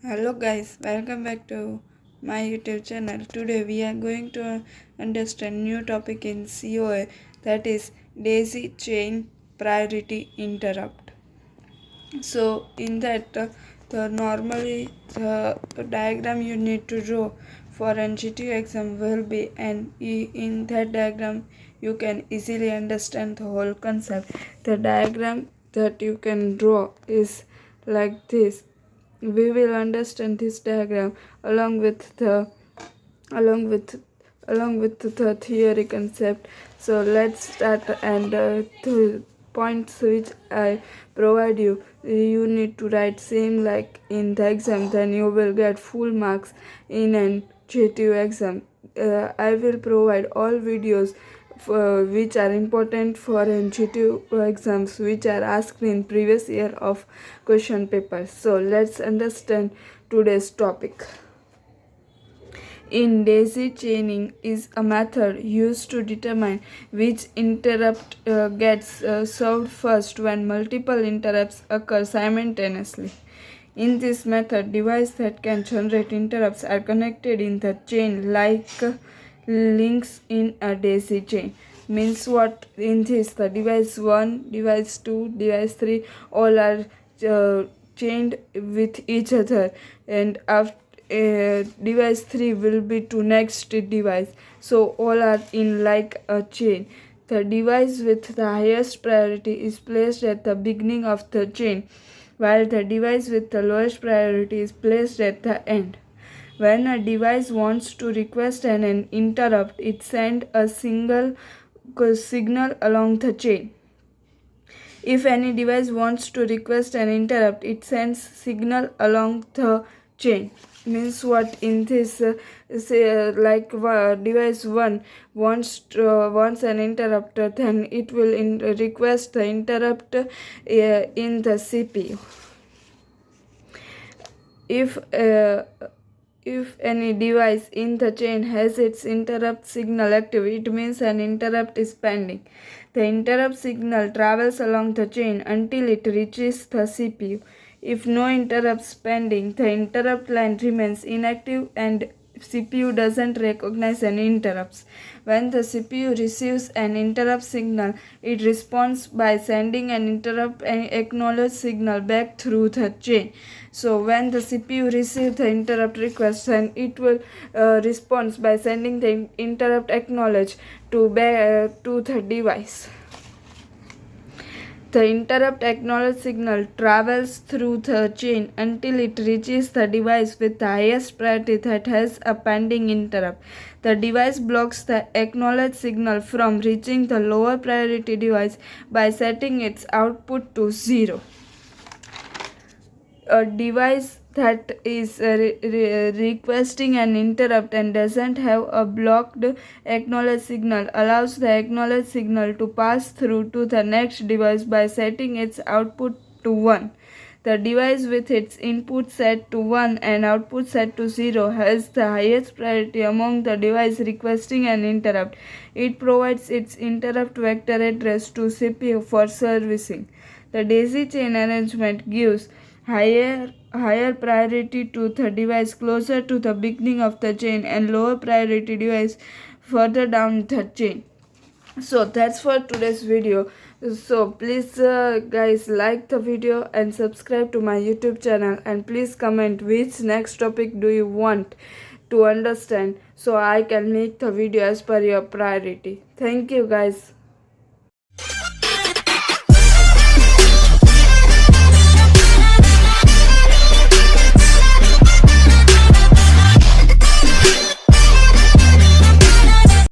Hello guys, welcome back to my YouTube channel. Today we are going to understand new topic in COA, that is daisy chain priority interrupt. So in that the normally the diagram you need to draw for NGT exam will be, and in that diagram you can easily understand the whole concept. The diagram that you can draw is like this. We will understand this diagram along with the along with along with the theory concept. So let's start, and the points which I provide you need to write same like in the exam, then you will get full marks in an GTU exam. I will provide all videos which are important for NGTU exams, which are asked in previous year of question papers. So let's understand today's topic. In daisy chaining is a method used to determine which interrupt gets served first when multiple interrupts occur simultaneously. In this method, devices that can generate interrupts are connected in the chain like links in a daisy chain. Means what? In this, the device 1, device 2, device 3 all are chained with each other, and after device 3 will be to next device, so all are in like a chain. The device with the highest priority is placed at the beginning of the chain, while the device with the lowest priority is placed at the end. When a device wants to request an interrupt, it sends a single signal along the chain. If any device wants to request an interrupt, it sends signal along the chain. Means what? In this device 1 wants an interrupt, then it will request the interrupt in the CPU. If any device in the chain has its interrupt signal active, it means an interrupt is pending. The interrupt signal travels along the chain until it reaches the CPU. If no interrupts pending, the interrupt line remains inactive and CPU doesn't recognize any interrupts. When the CPU receives an interrupt signal, it responds by sending an interrupt and acknowledge signal back through the chain. So when the CPU receives the interrupt request, then it will respond by sending the interrupt acknowledge to the device. The interrupt acknowledge signal travels through the chain until it reaches the device with the highest priority that has a pending interrupt. The device blocks the acknowledge signal from reaching the lower priority device by setting its output to 0. A device that is requesting an interrupt and doesn't have a blocked acknowledge signal allows the acknowledge signal to pass through to the next device by setting its output to 1. The device with its input set to 1 and output set to 0 has the highest priority among the devices requesting an interrupt. It provides its interrupt vector address to CPU for servicing. The daisy chain arrangement gives higher priority to the device closer to the beginning of the chain and lower priority device further down the chain. So that's for today's video. So please guys, like the video and subscribe to my YouTube channel, and please comment which next topic do you want to understand, so I can make the video as per your priority. Thank you guys.